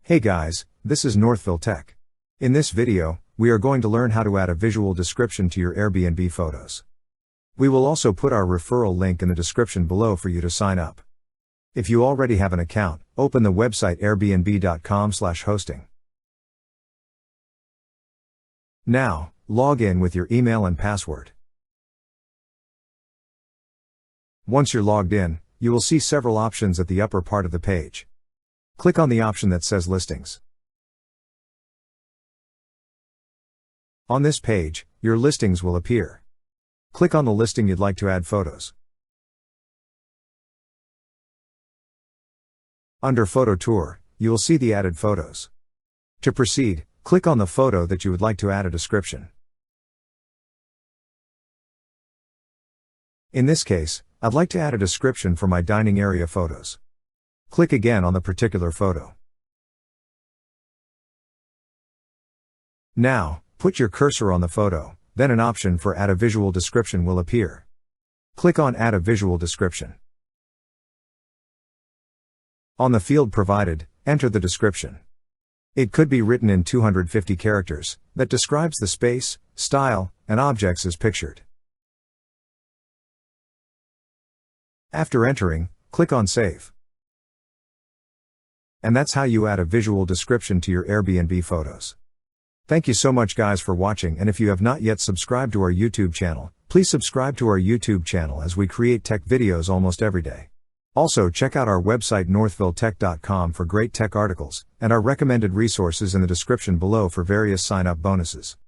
Hey guys, this is Northville Tech. In this video, we are going to learn how to add a visual description to your Airbnb photos. We will also put our referral link in the description below for you to sign up. If you already have an account, open the website airbnb.com/hosting. Now, log in with your email and password. Once you're logged in, you will see several options at the upper part of the page. Click on the option that says Listings. On this page, your listings will appear. Click on the listing you'd like to add photos. Under Photo Tour, you will see the added photos. To proceed, click on the photo that you would like to add a description. In this case, I'd like to add a description for my dining area photos. Click again on the particular photo. Now, put your cursor on the photo, then an option for Add a Visual Description will appear. Click on Add a Visual Description. On the field provided, enter the description. It could be written in 250 characters, that describes the space, style, and objects as pictured. After entering, click on Save. And that's how you add a visual description to your Airbnb photos. Thank you so much guys for watching, and if you have not yet subscribed to our YouTube channel, please subscribe to our YouTube channel as we create tech videos almost every day. Also check out our website northvilletech.com for great tech articles, and our recommended resources in the description below for various sign-up bonuses.